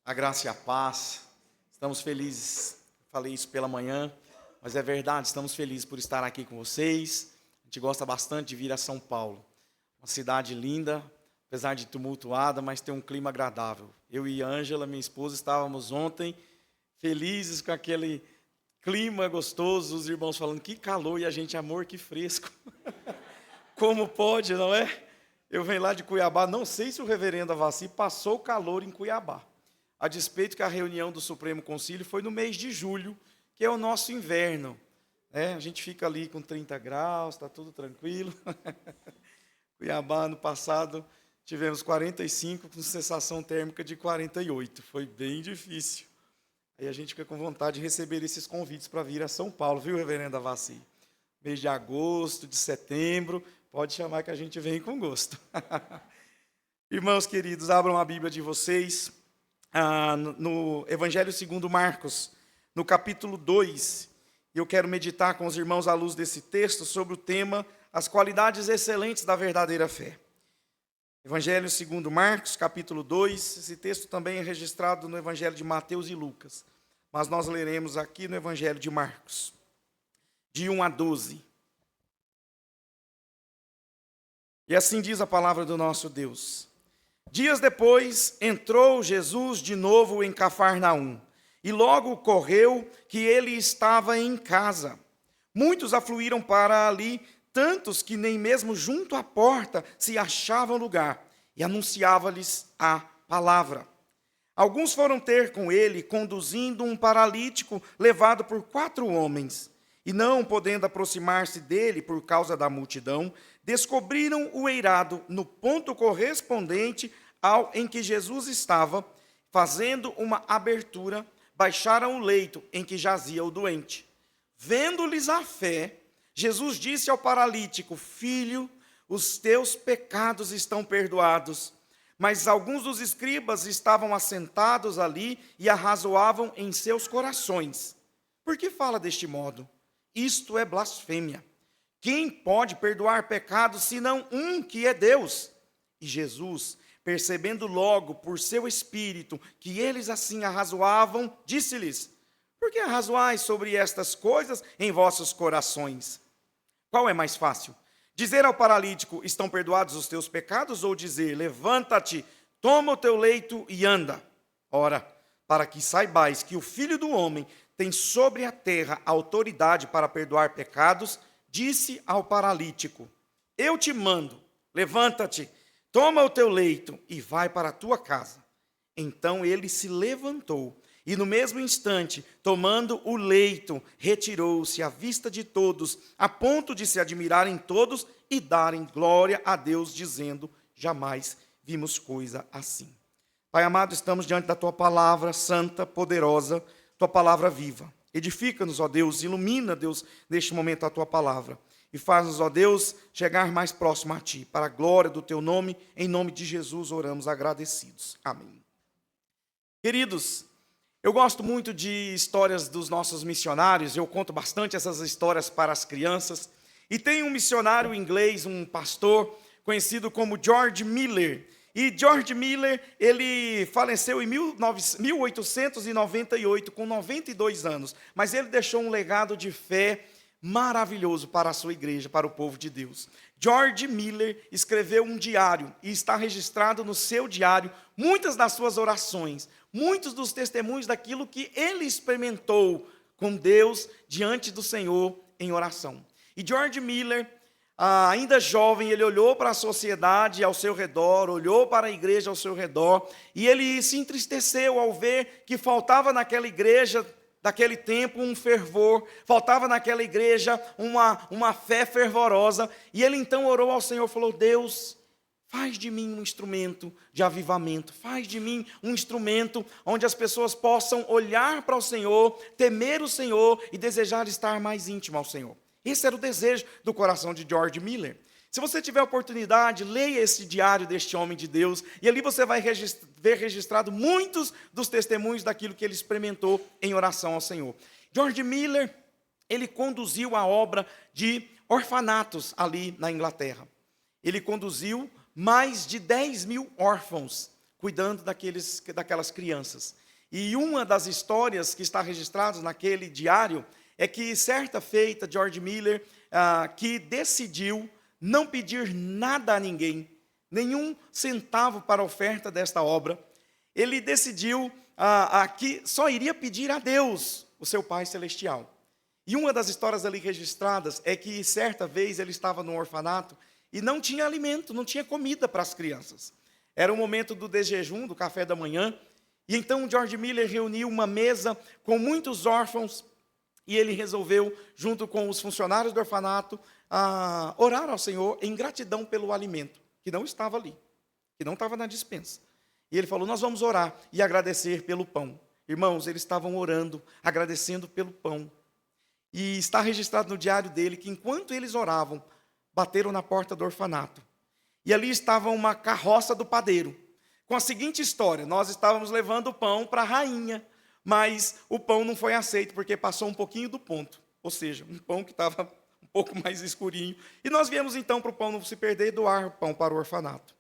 A graça e a paz. Estamos felizes, falei isso pela manhã, mas é verdade, estamos felizes por estar aqui com vocês. A gente gosta bastante de vir a São Paulo. Uma cidade linda, apesar de tumultuada, mas tem um clima agradável. Eu e Ângela, minha esposa, estávamos ontem felizes com aquele clima gostoso, os irmãos falando que calor e a gente, amor, que fresco. Como pode, não é? Eu venho lá de Cuiabá, não sei se o reverendo Avassi passou calor em Cuiabá. A despeito que a reunião do Supremo Concílio foi no mês de julho, que é o nosso inverno. A gente fica ali com 30 graus, está tudo tranquilo. Cuiabá, no passado, tivemos 45 com sensação térmica de 48. Foi bem difícil. Aí a gente fica com vontade de receber esses convites para vir a São Paulo, viu, reverendo Avassi? Mês de agosto, de setembro, pode chamar que a gente vem com gosto. Irmãos queridos, abram a Bíblia de vocês. No Evangelho segundo Marcos, no capítulo 2, eu quero meditar com os irmãos à luz desse texto sobre o tema as qualidades excelentes da verdadeira fé. Evangelho segundo Marcos, capítulo 2, esse texto também é registrado no Evangelho de Mateus e Lucas, mas nós leremos aqui no Evangelho de Marcos, de 1 a 12. E assim diz a palavra do nosso Deus. Dias depois, entrou Jesus de novo em Cafarnaum, e logo ocorreu que ele estava em casa. Muitos afluíram para ali, tantos que nem mesmo junto à porta se achava lugar, e anunciava-lhes a palavra. Alguns foram ter com ele, conduzindo um paralítico levado por 4 homens, e não podendo aproximar-se dele por causa da multidão, descobriram o eirado no ponto correspondente ao em que Jesus estava, fazendo uma abertura, baixaram o leito em que jazia o doente. Vendo-lhes a fé, Jesus disse ao paralítico: Filho, os teus pecados estão perdoados. Mas alguns dos escribas estavam assentados ali e arrazoavam em seus corações: Por que fala deste modo? Isto é blasfêmia. Quem pode perdoar pecados senão um que é Deus? E Jesus, percebendo logo por seu espírito que eles assim arrazoavam, disse-lhes: Por que arrazoais sobre estas coisas em vossos corações? Qual é mais fácil? Dizer ao paralítico: Estão perdoados os teus pecados? Ou dizer: Levanta-te, toma o teu leito e anda? Ora, para que saibais que o Filho do Homem tem sobre a terra autoridade para perdoar pecados, disse ao paralítico: Eu te mando, levanta-te, toma o teu leito e vai para a tua casa. Então ele se levantou e no mesmo instante, tomando o leito, retirou-se à vista de todos, a ponto de se admirarem todos e darem glória a Deus, dizendo: Jamais vimos coisa assim. Pai amado, estamos diante da tua palavra santa, poderosa, tua palavra viva. Edifica-nos, ó Deus, ilumina, Deus, neste momento a tua palavra. E faz-nos, ó Deus, chegar mais próximo a ti. Para a glória do teu nome, em nome de Jesus, oramos agradecidos. Amém. Queridos, eu gosto muito de histórias dos nossos missionários. Eu conto bastante essas histórias para as crianças. E tem um missionário inglês, um pastor, conhecido como George Miller. E George Miller, ele faleceu em 1898, com 92 anos. Mas ele deixou um legado de fé maravilhoso para a sua igreja, para o povo de Deus. George Miller escreveu um diário, e está registrado no seu diário muitas das suas orações, muitos dos testemunhos daquilo que ele experimentou com Deus diante do Senhor em oração. E George Miller, ainda jovem, ele olhou para a sociedade ao seu redor, olhou para a igreja ao seu redor, e ele se entristeceu ao ver que faltava naquela igreja daquele tempo um fervor, faltava naquela igreja uma fé fervorosa, e ele então orou ao Senhor, falou: Deus, faz de mim um instrumento de avivamento, faz de mim um instrumento onde as pessoas possam olhar para o Senhor, temer o Senhor e desejar estar mais íntimo ao Senhor. Esse era o desejo do coração de George Miller. Se você tiver a oportunidade, leia esse diário deste homem de Deus, e ali você vai ver registrado muitos dos testemunhos daquilo que ele experimentou em oração ao Senhor. George Miller, ele conduziu a obra de orfanatos ali na Inglaterra. Ele conduziu mais de 10 mil órfãos cuidando daquelas crianças. E uma das histórias que está registrada naquele diário é que, certa feita, George Miller, que decidiu não pedir nada a ninguém, nenhum centavo para a oferta desta obra, ele decidiu que só iria pedir a Deus, o seu Pai Celestial. E uma das histórias ali registradas é que, certa vez, ele estava no orfanato e não tinha alimento, não tinha comida para as crianças. Era o momento do desjejum, do café da manhã, e então George Miller reuniu uma mesa com muitos órfãos, e ele resolveu, junto com os funcionários do orfanato, orar ao Senhor em gratidão pelo alimento, que não estava ali, que não estava na despensa. E ele falou, nós vamos orar e agradecer pelo pão. Irmãos, eles estavam orando, agradecendo pelo pão. E está registrado no diário dele que enquanto eles oravam, bateram na porta do orfanato. E ali estava uma carroça do padeiro, com a seguinte história, nós estávamos levando o pão para a rainha, mas o pão não foi aceito, porque passou um pouquinho do ponto. Ou seja, um pão que estava um pouco mais escurinho. E nós viemos então para o pão não se perder e doar o pão para o orfanato.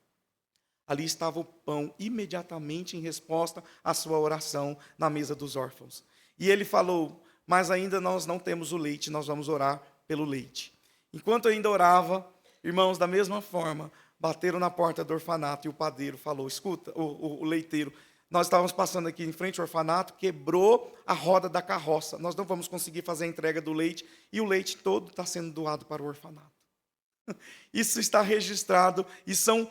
Ali estava o pão imediatamente em resposta à sua oração na mesa dos órfãos. E ele falou, mas ainda nós não temos o leite, nós vamos orar pelo leite. Enquanto eu ainda orava, irmãos, da mesma forma, bateram na porta do orfanato e o padeiro falou, escuta, o leiteiro, nós estávamos passando aqui em frente ao orfanato, quebrou a roda da carroça, nós não vamos conseguir fazer a entrega do leite, e o leite todo está sendo doado para o orfanato. Isso está registrado, e são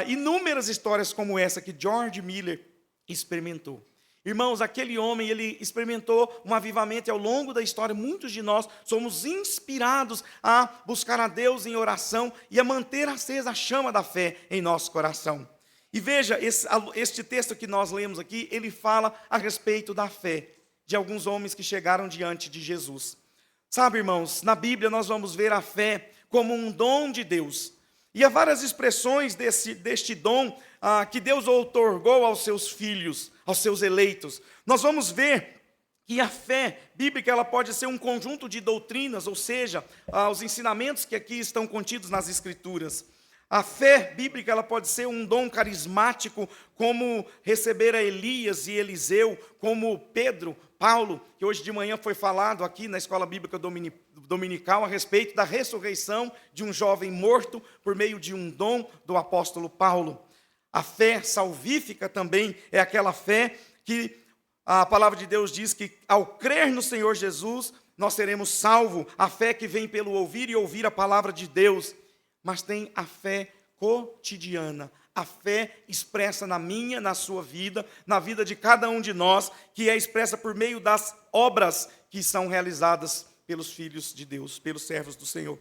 inúmeras histórias como essa que George Miller experimentou. Irmãos, aquele homem, ele experimentou um avivamento e ao longo da história, muitos de nós somos inspirados a buscar a Deus em oração e a manter acesa a chama da fé em nosso coração. E veja, este texto que nós lemos aqui, ele fala a respeito da fé de alguns homens que chegaram diante de Jesus. Sabe, irmãos, na Bíblia nós vamos ver a fé como um dom de Deus. E há várias expressões deste dom que Deus outorgou aos seus filhos, aos seus eleitos. Nós vamos ver que a fé bíblica ela pode ser um conjunto de doutrinas, ou seja, os ensinamentos que aqui estão contidos nas Escrituras. A fé bíblica ela pode ser um dom carismático, como receber a Elias e Eliseu, como Pedro, Paulo, que hoje de manhã foi falado aqui na Escola Bíblica Dominical a respeito da ressurreição de um jovem morto por meio de um dom do apóstolo Paulo. A fé salvífica também é aquela fé que a palavra de Deus diz que ao crer no Senhor Jesus, nós seremos salvos. A fé que vem pelo ouvir e ouvir a palavra de Deus. Mas tem a fé cotidiana, a fé expressa na minha, na sua vida, na vida de cada um de nós, que é expressa por meio das obras que são realizadas pelos filhos de Deus, pelos servos do Senhor.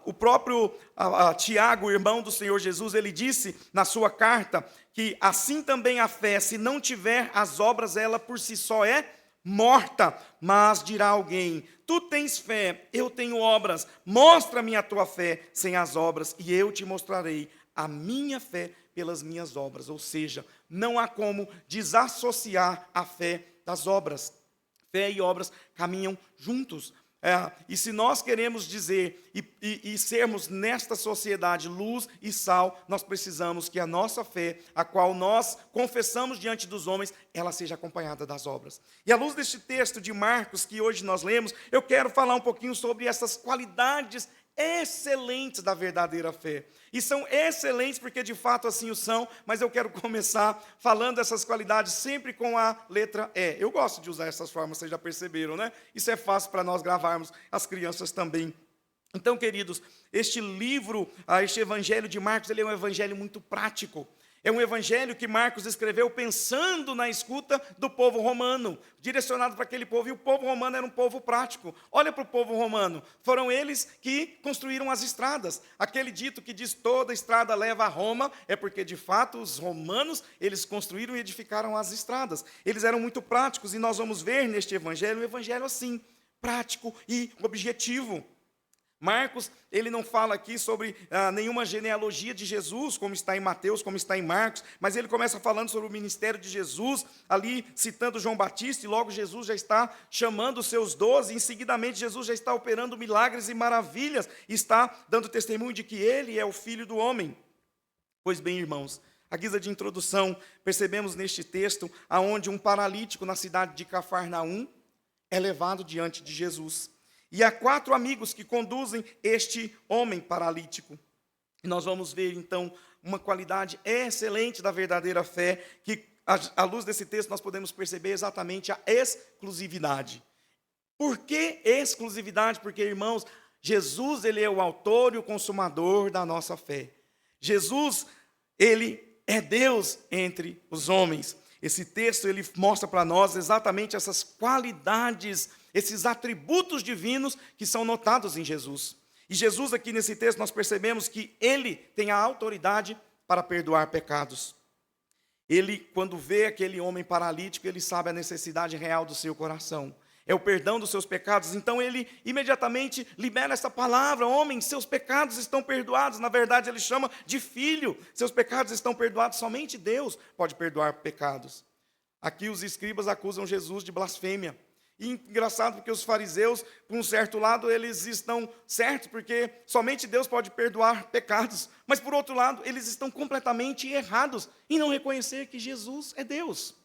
O próprio Tiago, irmão do Senhor Jesus, ele disse na sua carta que assim também a fé, se não tiver as obras, ela por si só é morta. Mas dirá alguém, tu tens fé, eu tenho obras, mostra-me a tua fé sem as obras, e eu te mostrarei a minha fé pelas minhas obras. Ou seja, não há como desassociar a fé das obras. Fé e obras caminham juntos. E se nós queremos dizer e sermos nesta sociedade luz e sal, nós precisamos que a nossa fé, a qual nós confessamos diante dos homens, ela seja acompanhada das obras. E à luz deste texto de Marcos que hoje nós lemos, eu quero falar um pouquinho sobre essas qualidades excelentes da verdadeira fé. E são excelentes porque de fato assim o são, mas eu quero começar falando essas qualidades sempre com a letra E. Eu gosto de usar essas formas, vocês já perceberam, né? Isso é fácil para nós gravarmos, as crianças também. Então, queridos, este livro, este evangelho de Marcos, ele é um evangelho muito prático. É um evangelho que Marcos escreveu pensando na escuta do povo romano, direcionado para aquele povo, e o povo romano era um povo prático. Olha para o povo romano, foram eles que construíram as estradas. Aquele dito que diz toda estrada leva a Roma, é porque de fato os romanos, eles construíram e edificaram as estradas. Eles eram muito práticos, e nós vamos ver neste evangelho, um evangelho assim, prático e objetivo. Marcos, ele não fala aqui sobre nenhuma genealogia de Jesus, como está em Mateus, como está em Marcos, mas ele começa falando sobre o ministério de Jesus, ali citando João Batista, e logo Jesus já está chamando os seus 12, e em seguidamente Jesus já está operando milagres e maravilhas, está dando testemunho de que ele é o Filho do Homem. Pois bem, irmãos, À guisa de introdução, percebemos neste texto aonde um paralítico na cidade de Cafarnaum é levado diante de Jesus. E há 4 amigos que conduzem este homem paralítico. E nós vamos ver, então, uma qualidade excelente da verdadeira fé, que, à luz desse texto, nós podemos perceber exatamente a exclusividade. Por que exclusividade? Porque, irmãos, Jesus, ele é o autor e o consumador da nossa fé. Jesus, ele é Deus entre os homens. Esse texto, ele mostra para nós exatamente essas qualidades, esses atributos divinos que são notados em Jesus. E Jesus, aqui nesse texto, nós percebemos que ele tem a autoridade para perdoar pecados. Ele, quando vê aquele homem paralítico, ele sabe a necessidade real do seu coração. É o perdão dos seus pecados. Então ele imediatamente libera essa palavra: homem, seus pecados estão perdoados. Na verdade, ele chama de filho. Seus pecados estão perdoados. Somente Deus pode perdoar pecados. Aqui os escribas acusam Jesus de blasfêmia. E engraçado porque os fariseus, por um certo lado, eles estão certos, porque somente Deus pode perdoar pecados. Mas, por outro lado, eles estão completamente errados em não reconhecer que Jesus é Deus.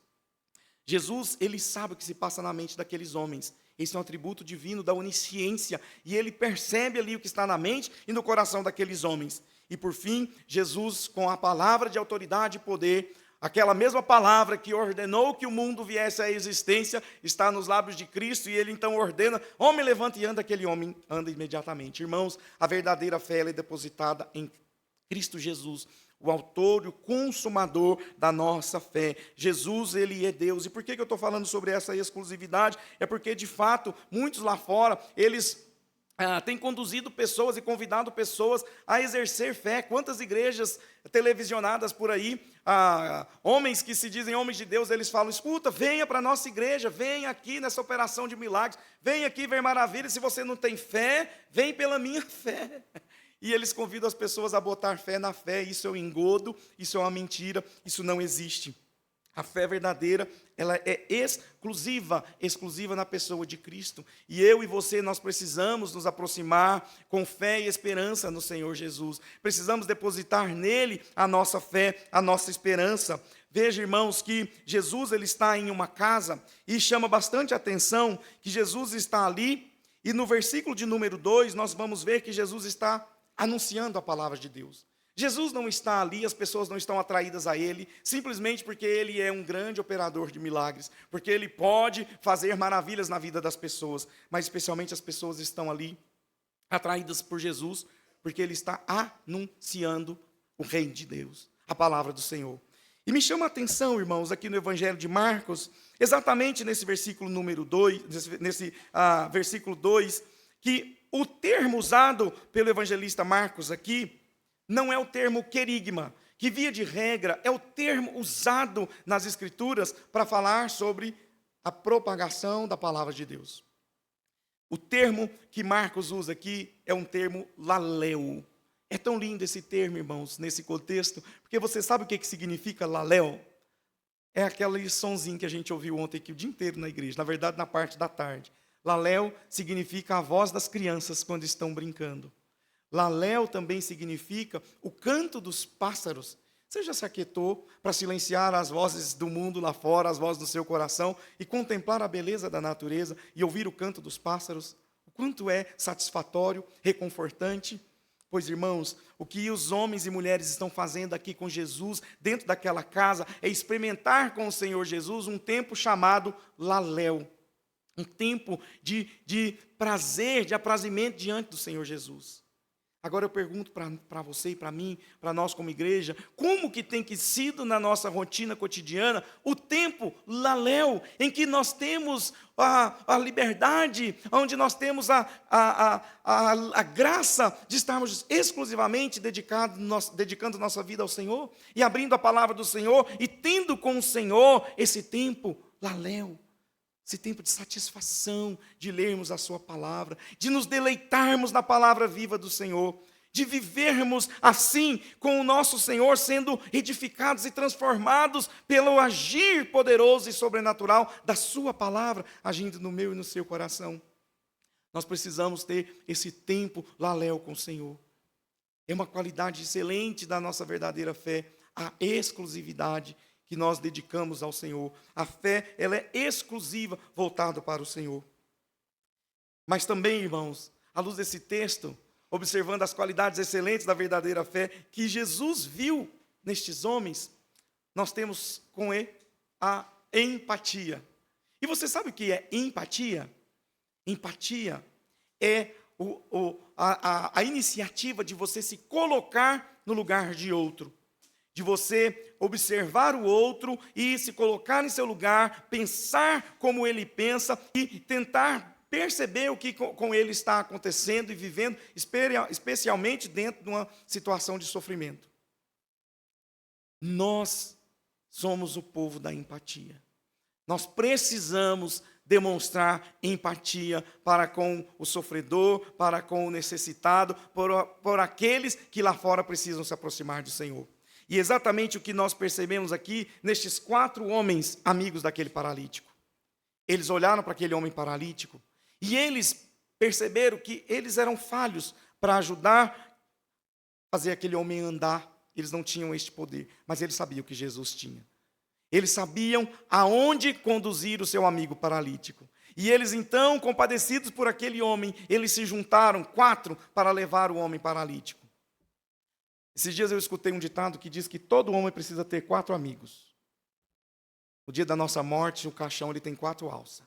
Jesus, ele sabe o que se passa na mente daqueles homens. Esse é um atributo divino da onisciência. E ele percebe ali o que está na mente e no coração daqueles homens. E por fim, Jesus, com a palavra de autoridade e poder, aquela mesma palavra que ordenou que o mundo viesse à existência, está nos lábios de Cristo. E ele então ordena: homem, levanta e anda. Aquele homem anda imediatamente. Irmãos, a verdadeira fé é depositada em Cristo Jesus, o autor e o consumador da nossa fé. Jesus, ele é Deus. E por que eu estou falando sobre essa exclusividade? É porque, de fato, muitos lá fora, eles têm conduzido pessoas e convidado pessoas a exercer fé. Quantas igrejas televisionadas por aí, homens que se dizem homens de Deus, eles falam: escuta, venha para a nossa igreja, venha aqui nessa operação de milagres, venha aqui ver maravilhas. Se você não tem fé, vem pela minha fé. E eles convidam as pessoas a botar fé na fé. Isso é um engodo, isso é uma mentira, isso não existe. A fé verdadeira, ela é exclusiva na pessoa de Cristo. E eu e você, nós precisamos nos aproximar com fé e esperança no Senhor Jesus. Precisamos depositar nele a nossa fé, a nossa esperança. Veja, irmãos, que Jesus, ele está em uma casa, e chama bastante atenção que Jesus está ali, e no versículo de número 2, nós vamos ver que Jesus está anunciando a palavra de Deus. Jesus não está ali, as pessoas não estão atraídas a ele, simplesmente porque ele é um grande operador de milagres, porque ele pode fazer maravilhas na vida das pessoas, mas especialmente as pessoas estão ali atraídas por Jesus, porque ele está anunciando o reino de Deus, a palavra do Senhor. E me chama a atenção, irmãos, aqui no Evangelho de Marcos, exatamente nesse versículo número 2, versículo 2, que o termo usado pelo evangelista Marcos aqui não é o termo querigma, que via de regra é o termo usado nas Escrituras para falar sobre a propagação da palavra de Deus. O termo que Marcos usa aqui é um termo laleu. É tão lindo esse termo, irmãos, nesse contexto, porque você sabe o que significa laleu? É aquele sonzinho que a gente ouviu ontem aqui o dia inteiro na igreja, na verdade na parte da tarde. Laléu significa a voz das crianças quando estão brincando. Laléu também significa o canto dos pássaros. Você já se aquietou para silenciar as vozes do mundo lá fora, as vozes do seu coração, e contemplar a beleza da natureza e ouvir o canto dos pássaros? O quanto é satisfatório, reconfortante? Pois, irmãos, o que os homens e mulheres estão fazendo aqui com Jesus, dentro daquela casa, é experimentar com o Senhor Jesus um tempo chamado Laléu. Um tempo de prazer, de aprazimento diante do Senhor Jesus. Agora eu pergunto para você e para mim, para nós como igreja, como que tem que sido na nossa rotina cotidiana o tempo laléu, em que nós temos a liberdade, onde nós temos a graça de estarmos exclusivamente dedicando nossa vida ao Senhor, e abrindo a palavra do Senhor, e tendo com o Senhor esse tempo laléu. Esse tempo de satisfação, de lermos a sua palavra, de nos deleitarmos na palavra viva do Senhor, de vivermos assim com o nosso Senhor, sendo edificados e transformados pelo agir poderoso e sobrenatural da sua palavra, agindo no meu e no seu coração. Nós precisamos ter esse tempo laléu com o Senhor. É uma qualidade excelente da nossa verdadeira fé, a exclusividade que nós dedicamos ao Senhor. A fé, ela é exclusiva, voltada para o Senhor. Mas também, irmãos, à luz desse texto, observando as qualidades excelentes da verdadeira fé que Jesus viu nestes homens, nós temos com ele a empatia. E você sabe o que é empatia? Empatia é a iniciativa de você se colocar no lugar de outro, de você observar o outro e se colocar em seu lugar, pensar como ele pensa e tentar perceber o que com ele está acontecendo e vivendo, especialmente dentro de uma situação de sofrimento. Nós somos o povo da empatia. Nós precisamos demonstrar empatia para com o sofredor, para com o necessitado, por aqueles que lá fora precisam se aproximar do Senhor. E exatamente o que nós percebemos aqui nestes 4 homens amigos daquele paralítico. Eles olharam para aquele homem paralítico e eles perceberam que eles eram falhos para ajudar a fazer aquele homem andar. Eles não tinham este poder, mas eles sabiam que Jesus tinha. Eles sabiam aonde conduzir o seu amigo paralítico. E eles então, compadecidos por aquele homem, eles se juntaram 4 para levar o homem paralítico. Esses dias eu escutei um ditado que diz que todo homem precisa ter 4 amigos. No dia da nossa morte, o caixão ele tem 4 alças.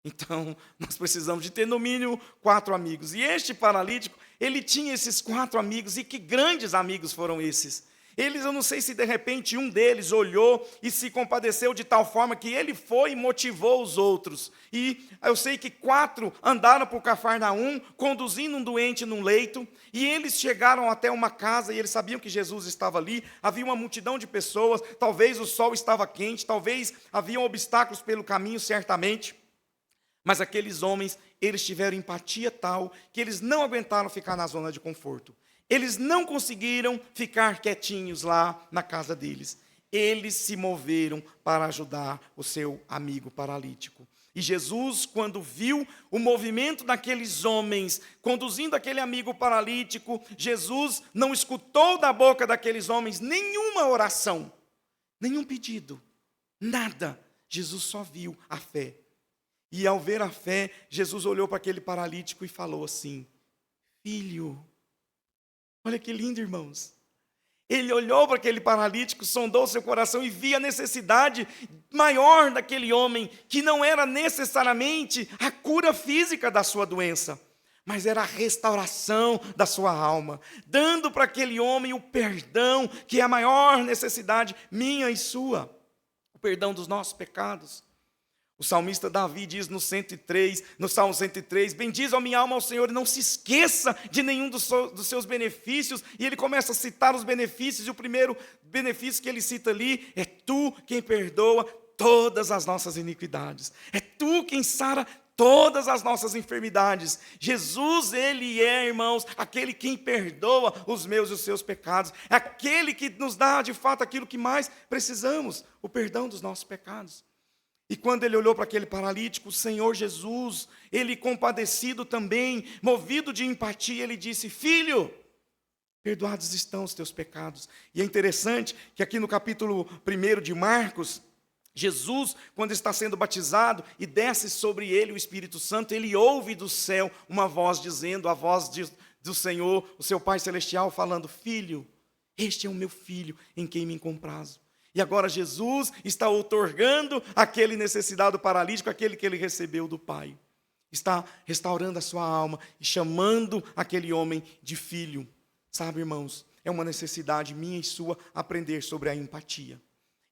Então, nós precisamos de ter no mínimo 4 amigos. E este paralítico, ele tinha esses 4 amigos, e que grandes amigos foram esses. Eu não sei se de repente um deles olhou e se compadeceu de tal forma que ele foi e motivou os outros. E eu sei que 4 andaram por Cafarnaum, conduzindo um doente num leito, e eles chegaram até uma casa e eles sabiam que Jesus estava ali. Havia uma multidão de pessoas, talvez o sol estava quente, talvez haviam obstáculos pelo caminho, certamente. Mas aqueles homens, eles tiveram empatia tal que eles não aguentaram ficar na zona de conforto. Eles não conseguiram ficar quietinhos lá na casa deles. Eles se moveram para ajudar o seu amigo paralítico. E Jesus, quando viu o movimento daqueles homens conduzindo aquele amigo paralítico, Jesus não escutou da boca daqueles homens nenhuma oração, nenhum pedido, nada. Jesus só viu a fé. E ao ver a fé, Jesus olhou para aquele paralítico e falou assim: filho. Olha que lindo, irmãos. Ele olhou para aquele paralítico, sondou seu coração e via a necessidade maior daquele homem, que não era necessariamente a cura física da sua doença, mas era a restauração da sua alma, dando para aquele homem o perdão, que é a maior necessidade minha e sua, o perdão dos nossos pecados. O salmista Davi diz no Salmo 103, bendiz a minha alma ao Senhor e não se esqueça de nenhum dos seus benefícios. E ele começa a citar os benefícios, e o primeiro benefício que ele cita ali é: tu quem perdoa todas as nossas iniquidades, é tu quem sara todas as nossas enfermidades. Jesus, ele é, irmãos, aquele quem perdoa os meus e os seus pecados, é aquele que nos dá de fato aquilo que mais precisamos, o perdão dos nossos pecados. E quando ele olhou para aquele paralítico, o Senhor Jesus, ele compadecido também, movido de empatia, ele disse: filho, perdoados estão os teus pecados. E é interessante que aqui no capítulo 1 de Marcos, Jesus, quando está sendo batizado e desce sobre ele o Espírito Santo, ele ouve do céu uma voz dizendo, a voz do Senhor, o seu Pai Celestial, falando: filho, este é o meu filho em quem me comprazo. E agora Jesus está outorgando aquele necessitado paralítico, aquele que ele recebeu do Pai. Está restaurando a sua alma e chamando aquele homem de filho. Sabe, irmãos, é uma necessidade minha e sua aprender sobre a empatia.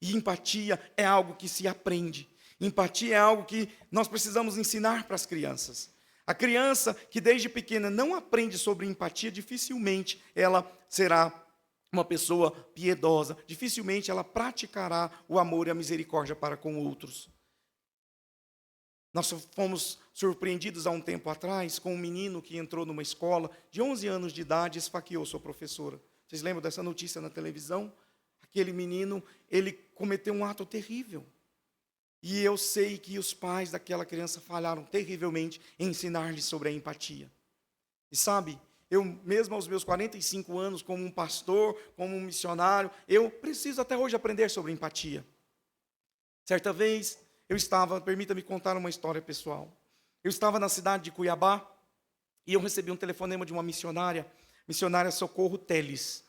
E empatia é algo que se aprende. Empatia é algo que nós precisamos ensinar para as crianças. A criança que desde pequena não aprende sobre empatia, dificilmente ela será uma pessoa piedosa, dificilmente ela praticará o amor e a misericórdia para com outros. Nós fomos surpreendidos há um tempo atrás com um menino que entrou numa escola de 11 anos de idade e esfaqueou sua professora. Vocês lembram dessa notícia na televisão? Aquele menino, ele cometeu um ato terrível. E eu sei que os pais daquela criança falharam terrivelmente em ensinar-lhe sobre a empatia. E sabe, eu mesmo aos meus 45 anos, como um pastor, como um missionário, eu preciso até hoje aprender sobre empatia. Certa vez, permita-me contar uma história pessoal. Eu estava na cidade de Cuiabá e eu recebi um telefonema de uma missionária Socorro Teles.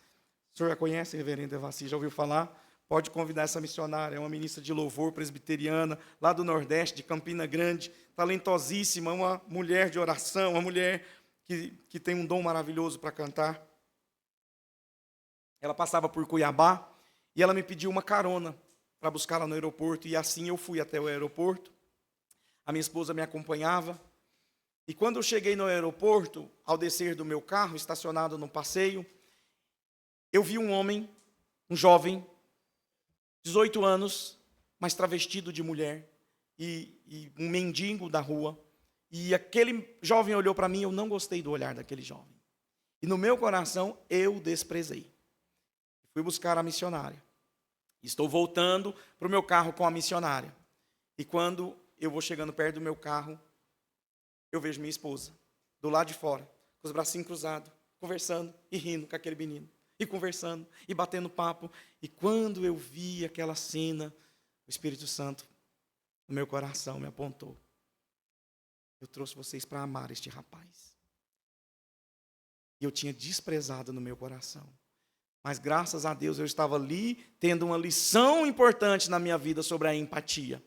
O senhor já conhece, reverendo Evassi, já ouviu falar? Pode convidar essa missionária, é uma ministra de louvor presbiteriana, lá do Nordeste, de Campina Grande, talentosíssima, uma mulher de oração, uma mulher que tem um dom maravilhoso para cantar. Ela passava por Cuiabá e ela me pediu uma carona para buscá-la no aeroporto, e assim eu fui até o aeroporto. A minha esposa me acompanhava, e quando eu cheguei no aeroporto, ao descer do meu carro, estacionado no passeio, eu vi um homem, um jovem, 18 anos, mas travestido de mulher, e um mendigo da rua. E aquele jovem olhou para mim, eu não gostei do olhar daquele jovem. E no meu coração, eu desprezei. Fui buscar a missionária. Estou voltando para o meu carro com a missionária. E quando eu vou chegando perto do meu carro, eu vejo minha esposa, do lado de fora, com os bracinhos cruzados, conversando e rindo com aquele menino. E conversando, e batendo papo. E quando eu vi aquela cena, o Espírito Santo, no meu coração, me apontou. Eu trouxe vocês para amar este rapaz. E eu tinha desprezado no meu coração. Mas graças a Deus eu estava ali, tendo uma lição importante na minha vida sobre a empatia.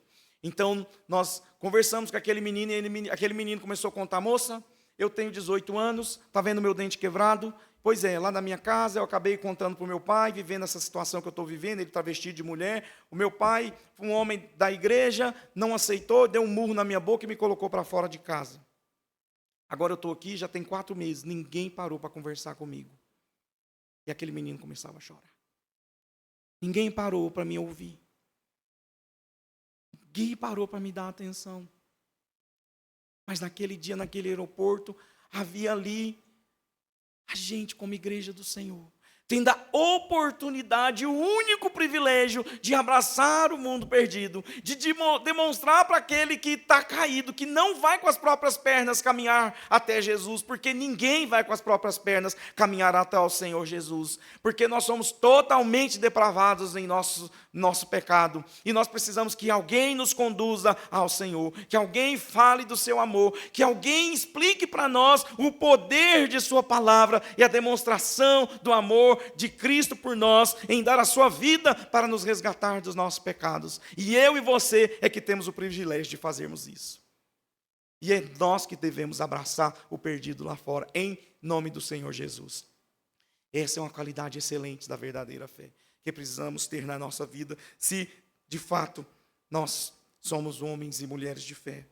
Então, nós conversamos com aquele menino, e aquele menino começou a contar: moça, eu tenho 18 anos, está vendo meu dente quebrado? Pois é, lá na minha casa eu acabei contando para o meu pai, vivendo essa situação que eu estou vivendo, ele está vestido de mulher. O meu pai, um homem da igreja, não aceitou, deu um murro na minha boca e me colocou para fora de casa. Agora eu estou aqui, já tem 4 meses, ninguém parou para conversar comigo. E aquele menino começava a chorar. Ninguém parou para me ouvir. Ninguém parou para me dar atenção. Mas naquele dia, naquele aeroporto, havia ali a gente como igreja do Senhor, tendo a oportunidade, o único privilégio de abraçar o mundo perdido, de demonstrar para aquele que está caído, que não vai com as próprias pernas caminhar até Jesus, porque ninguém vai com as próprias pernas caminhar até o Senhor Jesus, porque nós somos totalmente depravados em nosso pecado, e nós precisamos que alguém nos conduza ao Senhor, que alguém fale do seu amor, que alguém explique para nós o poder de sua palavra e a demonstração do amor de Cristo por nós, em dar a sua vida para nos resgatar dos nossos pecados. E eu e você é que temos o privilégio de fazermos isso. E é nós que devemos abraçar o perdido lá fora, em nome do Senhor Jesus. Essa é uma qualidade excelente da verdadeira fé, que precisamos ter na nossa vida, se de fato nós somos homens e mulheres de fé.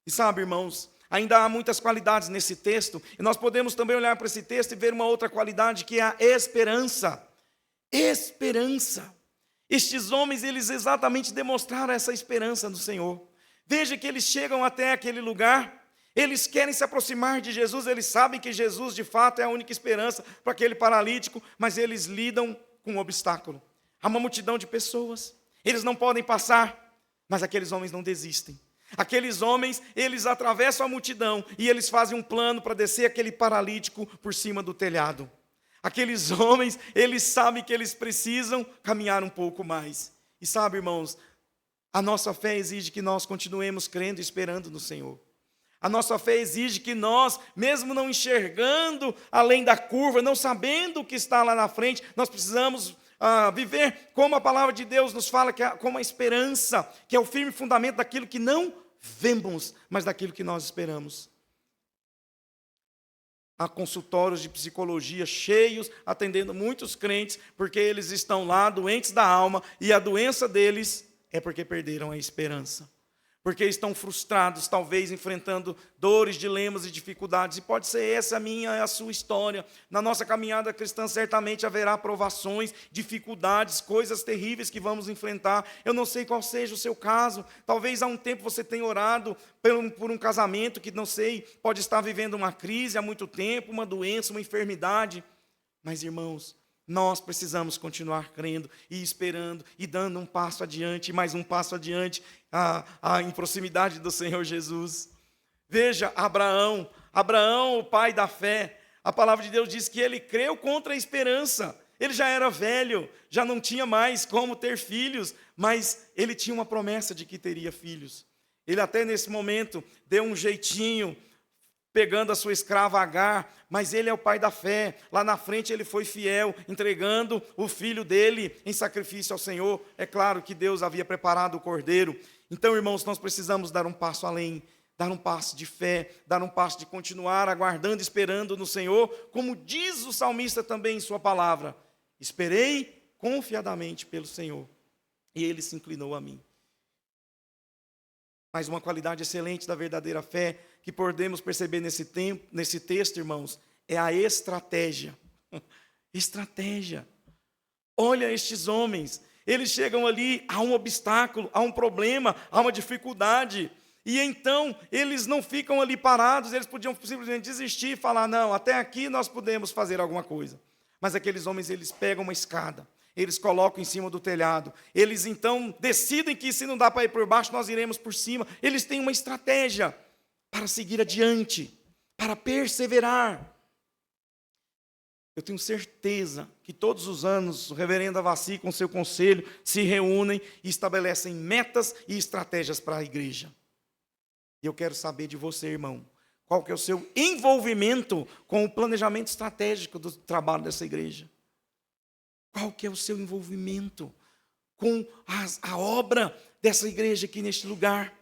E sabe, irmãos, ainda há muitas qualidades nesse texto, e nós podemos também olhar para esse texto e ver uma outra qualidade, que é a esperança. Esperança. Estes homens, eles exatamente demonstraram essa esperança no Senhor. Veja que eles chegam até aquele lugar, eles querem se aproximar de Jesus, eles sabem que Jesus de fato é a única esperança para aquele paralítico, mas eles lidam com um obstáculo. Há uma multidão de pessoas, eles não podem passar, mas aqueles homens não desistem. Aqueles homens, eles atravessam a multidão e eles fazem um plano para descer aquele paralítico por cima do telhado. Aqueles homens, eles sabem que eles precisam caminhar um pouco mais. E sabe, irmãos, a nossa fé exige que nós continuemos crendo e esperando no Senhor. A nossa fé exige que nós, mesmo não enxergando além da curva, não sabendo o que está lá na frente, nós precisamos viver como a palavra de Deus nos fala, como a esperança, que é o firme fundamento daquilo que não vemos, mas daquilo que nós esperamos. Há consultórios de psicologia cheios, atendendo muitos crentes, porque eles estão lá doentes da alma, e a doença deles é porque perderam a esperança. Porque estão frustrados, talvez enfrentando dores, dilemas e dificuldades. E pode ser essa a minha e a sua história. Na nossa caminhada cristã, certamente haverá provações, dificuldades, coisas terríveis que vamos enfrentar. Eu não sei qual seja o seu caso. Talvez há um tempo você tenha orado por um casamento que, não sei, pode estar vivendo uma crise há muito tempo, uma doença, uma enfermidade. Mas, irmãos, nós precisamos continuar crendo e esperando e dando um passo adiante, mais um passo adiante em proximidade do Senhor Jesus. Veja Abraão, o pai da fé. A palavra de Deus diz que ele creu contra a esperança. Ele já era velho, já não tinha mais como ter filhos, mas ele tinha uma promessa de que teria filhos. Ele até nesse momento deu um jeitinho, pegando a sua escrava Agar, mas ele é o pai da fé. Lá na frente ele foi fiel, entregando o filho dele em sacrifício ao Senhor. É claro que Deus havia preparado o cordeiro. Então, irmãos, nós precisamos dar um passo além, dar um passo de fé, dar um passo de continuar aguardando, esperando no Senhor, como diz o salmista também em sua palavra: esperei confiadamente pelo Senhor, e ele se inclinou a mim. Mas uma qualidade excelente da verdadeira fé que podemos perceber nesse texto, irmãos, é a estratégia. Estratégia. Olha estes homens, eles chegam ali a um obstáculo, a um problema, a uma dificuldade, e então eles não ficam ali parados, eles podiam simplesmente desistir e falar: não, até aqui nós podemos fazer alguma coisa. Mas aqueles homens, eles pegam uma escada, eles colocam em cima do telhado, eles então decidem que se não dá para ir por baixo, nós iremos por cima. Eles têm uma estratégia para seguir adiante, para perseverar. Eu tenho certeza que todos os anos o reverendo Avassi com seu conselho se reúnem e estabelecem metas e estratégias para a igreja. E eu quero saber de você, irmão, qual que é o seu envolvimento com o planejamento estratégico do trabalho dessa igreja? Qual que é o seu envolvimento com a obra dessa igreja aqui neste lugar?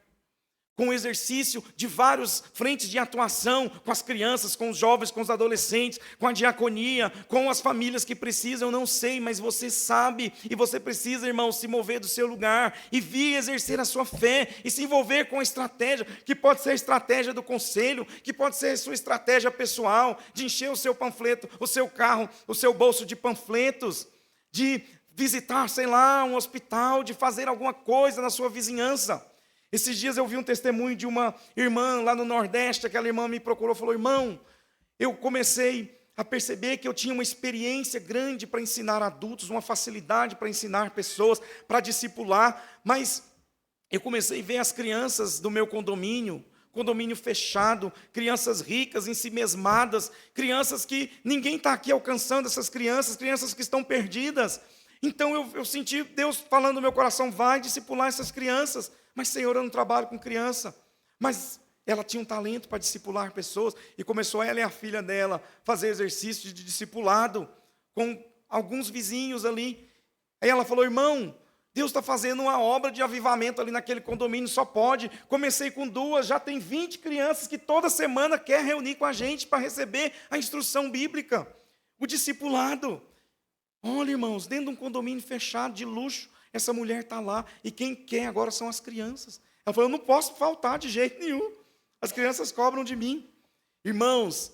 Com o exercício de várias frentes de atuação, com as crianças, com os jovens, com os adolescentes, com a diaconia, com as famílias que precisam, eu não sei, mas você sabe, e você precisa, irmão, se mover do seu lugar, e vir exercer a sua fé, e se envolver com a estratégia, que pode ser a estratégia do conselho, que pode ser a sua estratégia pessoal, de encher o seu panfleto, o seu carro, o seu bolso de panfletos, de visitar, sei lá, um hospital, de fazer alguma coisa na sua vizinhança. Esses dias eu vi um testemunho de uma irmã lá no Nordeste. Aquela irmã me procurou e falou: irmão, eu comecei a perceber que eu tinha uma experiência grande para ensinar adultos, uma facilidade para ensinar pessoas, para discipular, mas eu comecei a ver as crianças do meu condomínio fechado, crianças ricas, ensimesmadas, crianças que ninguém está aqui alcançando essas crianças que estão perdidas. Então eu senti Deus falando no meu coração: vai discipular essas crianças. Mas, Senhor, eu não trabalho com criança. Mas ela tinha um talento para discipular pessoas, e começou ela e a filha dela fazer exercício de discipulado com alguns vizinhos ali. Aí ela falou: irmão, Deus está fazendo uma obra de avivamento ali naquele condomínio, só pode. Comecei com 2, já tem 20 crianças que toda semana quer reunir com a gente para receber a instrução bíblica, o discipulado. Olha, irmãos, dentro de um condomínio fechado, de luxo, essa mulher está lá, e quem quer agora são as crianças. Ela falou: eu não posso faltar de jeito nenhum, as crianças cobram de mim. Irmãos,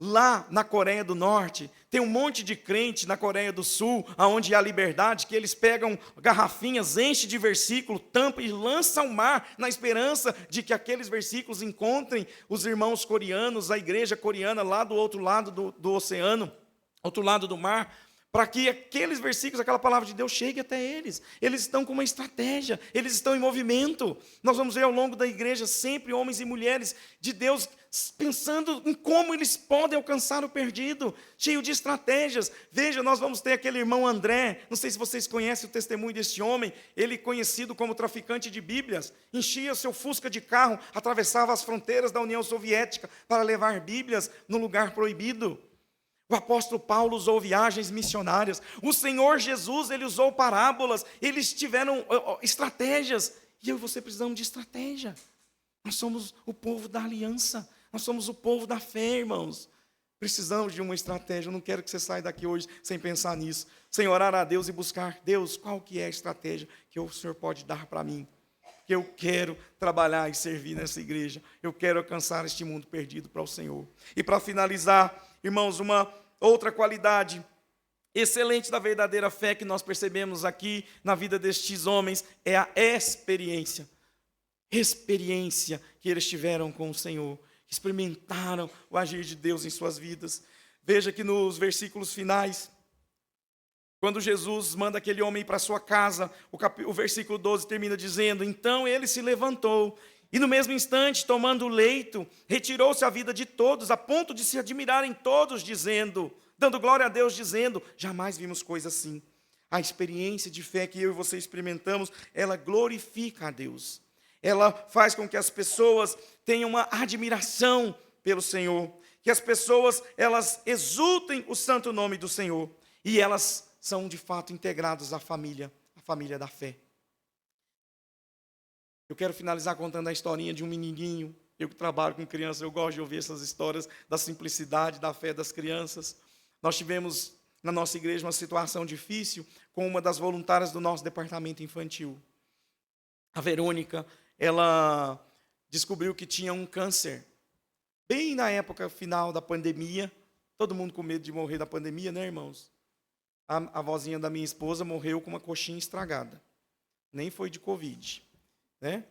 lá na Coreia do Norte, tem um monte de crente na Coreia do Sul, onde há liberdade, que eles pegam garrafinhas, enchem de versículo, tampam e lançam ao mar, na esperança de que aqueles versículos encontrem os irmãos coreanos, a igreja coreana lá do outro lado do oceano, outro lado do mar, para que aqueles versículos, aquela palavra de Deus chegue até eles. Eles estão com uma estratégia, eles estão em movimento. Nós vamos ver ao longo da igreja sempre homens e mulheres de Deus pensando em como eles podem alcançar o perdido, cheio de estratégias. Veja, nós vamos ter aquele irmão André, não sei se vocês conhecem o testemunho deste homem, ele conhecido como traficante de Bíblias, enchia seu Fusca de carro, atravessava as fronteiras da União Soviética para levar Bíblias no lugar proibido. O apóstolo Paulo usou viagens missionárias. O Senhor Jesus, ele usou parábolas. Eles tiveram estratégias. E eu e você precisamos de estratégia. Nós somos o povo da aliança. Nós somos o povo da fé, irmãos. Precisamos de uma estratégia. Eu não quero que você saia daqui hoje sem pensar nisso. Sem orar a Deus e buscar: Deus, qual que é a estratégia que o Senhor pode dar para mim? Que eu quero trabalhar e servir nessa igreja. Eu quero alcançar este mundo perdido para o Senhor. E para finalizar, irmãos, uma outra qualidade excelente da verdadeira fé que nós percebemos aqui na vida destes homens é a experiência. Experiência que eles tiveram com o Senhor. Experimentaram o agir de Deus em suas vidas. Veja que nos versículos finais, quando Jesus manda aquele homem ir para sua casa, o versículo 12 termina dizendo: então ele se levantou E no mesmo instante, tomando o leito, retirou-se a vida de todos, a ponto de se admirarem todos, dando glória a Deus, dizendo: jamais vimos coisa assim. A experiência de fé que eu e você experimentamos, ela glorifica a Deus. Ela faz com que as pessoas tenham uma admiração pelo Senhor, que as pessoas, elas exultem o santo nome do Senhor, e elas são de fato integradas à família da fé. Eu quero finalizar contando a historinha de um menininho. Eu que trabalho com crianças, eu gosto de ouvir essas histórias da simplicidade, da fé das crianças. Nós tivemos na nossa igreja uma situação difícil com uma das voluntárias do nosso departamento infantil. A Verônica, ela descobriu que tinha um câncer. Bem na época final da pandemia, todo mundo com medo de morrer da pandemia, né, irmãos? A avózinha da minha esposa morreu com uma coxinha estragada. Nem foi de Covid, né?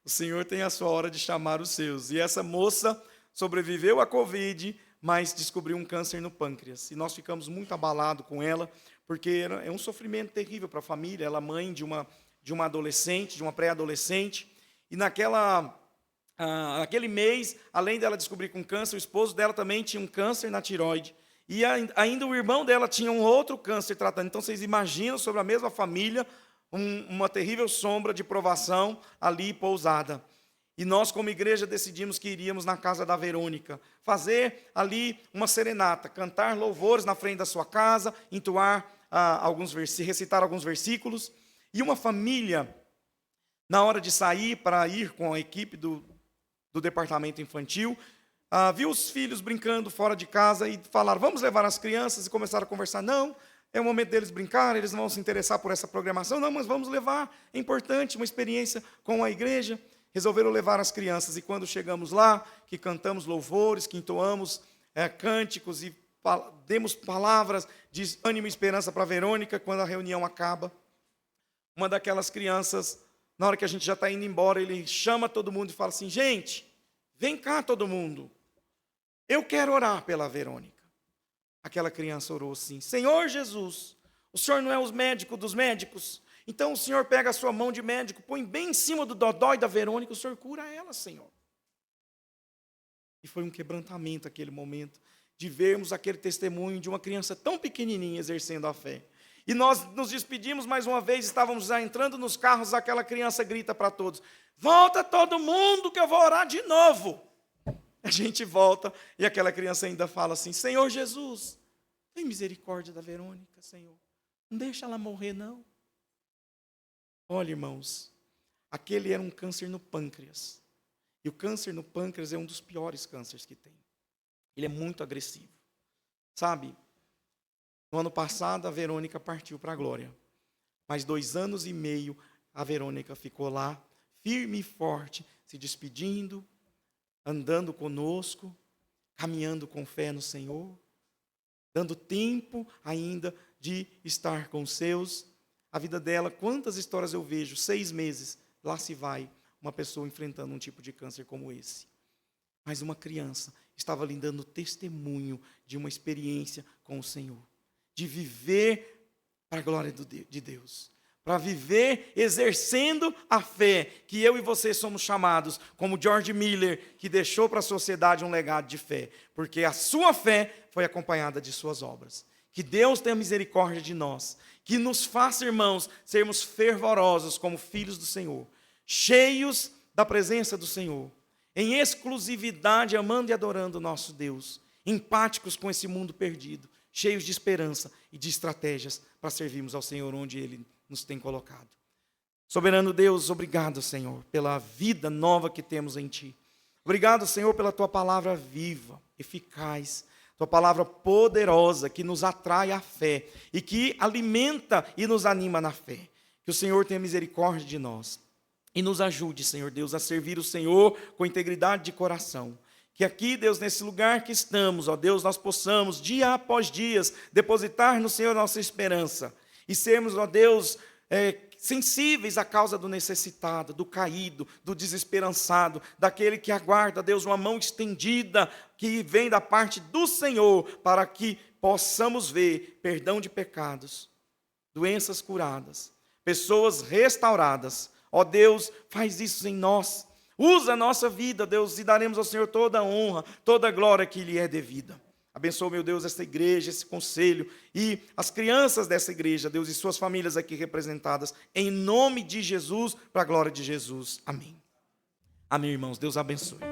O Senhor tem a sua hora de chamar os seus. E essa moça sobreviveu à Covid, mas descobriu um câncer no pâncreas. E nós ficamos muito abalados com ela, porque é um sofrimento terrível para a família. Ela é mãe de uma adolescente, de uma pré-adolescente. E naquele mês, além dela descobrir com câncer, o esposo dela também tinha um câncer na tireoide. E ainda o irmão dela tinha um outro câncer tratando. Então, vocês imaginam, sobre a mesma família, uma terrível sombra de provação ali pousada. E nós, como igreja, decidimos que iríamos na casa da Verônica, fazer ali uma serenata, cantar louvores na frente da sua casa, entoar recitar alguns versículos. E uma família, na hora de sair para ir com a equipe do departamento infantil, viu os filhos brincando fora de casa e falaram: vamos levar as crianças, e começaram a conversar. Não, é o momento deles brincar, eles não vão se interessar por essa programação. Não, mas vamos levar, é importante, uma experiência com a igreja. Resolveram levar as crianças, e quando chegamos lá, que cantamos louvores, que entoamos cânticos e demos palavras de ânimo e esperança para a Verônica, quando a reunião acaba, uma daquelas crianças, na hora que a gente já está indo embora, ele chama todo mundo e fala assim: gente, vem cá todo mundo, eu quero orar pela Verônica. Aquela criança orou assim: Senhor Jesus, o Senhor não é o médico dos médicos? Então o Senhor pega a sua mão de médico, põe bem em cima do dodói da Verônica, o Senhor cura ela, Senhor. E foi um quebrantamento aquele momento, de vermos aquele testemunho de uma criança tão pequenininha exercendo a fé. E nós nos despedimos mais uma vez, estávamos já entrando nos carros, aquela criança grita para todos: volta todo mundo que eu vou orar de novo. A gente volta e aquela criança ainda fala assim: Senhor Jesus, tem misericórdia da Verônica, Senhor. Não deixa ela morrer, não. Olha, irmãos, aquele era um câncer no pâncreas. E o câncer no pâncreas é um dos piores cânceres que tem. Ele é muito agressivo. Sabe, no ano passado a Verônica partiu para a glória. Mas 2 anos e meio a Verônica ficou lá, firme e forte, se despedindo, andando conosco, caminhando com fé no Senhor, dando tempo ainda de estar com os seus. A vida dela, quantas histórias eu vejo, 6 meses, lá se vai uma pessoa enfrentando um tipo de câncer como esse. Mas uma criança estava lhe dando testemunho de uma experiência com o Senhor, de viver para a glória de Deus, para viver exercendo a fé que eu e você somos chamados, como George Miller, que deixou para a sociedade um legado de fé, porque a sua fé foi acompanhada de suas obras. Que Deus tenha misericórdia de nós, que nos faça, irmãos, sermos fervorosos como filhos do Senhor, cheios da presença do Senhor, em exclusividade, amando e adorando o nosso Deus, empáticos com esse mundo perdido, cheios de esperança e de estratégias para servirmos ao Senhor onde Ele nos tem colocado. Soberano Deus, obrigado, Senhor, pela vida nova que temos em Ti. Obrigado, Senhor, pela Tua palavra viva, eficaz, Tua palavra poderosa, que nos atrai à fé e que alimenta e nos anima na fé. Que o Senhor tenha misericórdia de nós e nos ajude, Senhor Deus, a servir o Senhor com integridade de coração. Que aqui, Deus, nesse lugar que estamos, ó Deus, nós possamos, dia após dia, depositar no Senhor nossa esperança e sermos, ó Deus, sensíveis à causa do necessitado, do caído, do desesperançado, daquele que aguarda, Deus, uma mão estendida que vem da parte do Senhor, para que possamos ver perdão de pecados, doenças curadas, pessoas restauradas, Ó Deus, faz isso em nós. Usa a nossa vida, Deus, e daremos ao Senhor toda a honra, toda a glória que lhe é devida. Abençoa, meu Deus, esta igreja, esse conselho e as crianças dessa igreja, Deus, e suas famílias aqui representadas, em nome de Jesus, para a glória de Jesus. Amém. Amém, irmãos. Deus abençoe.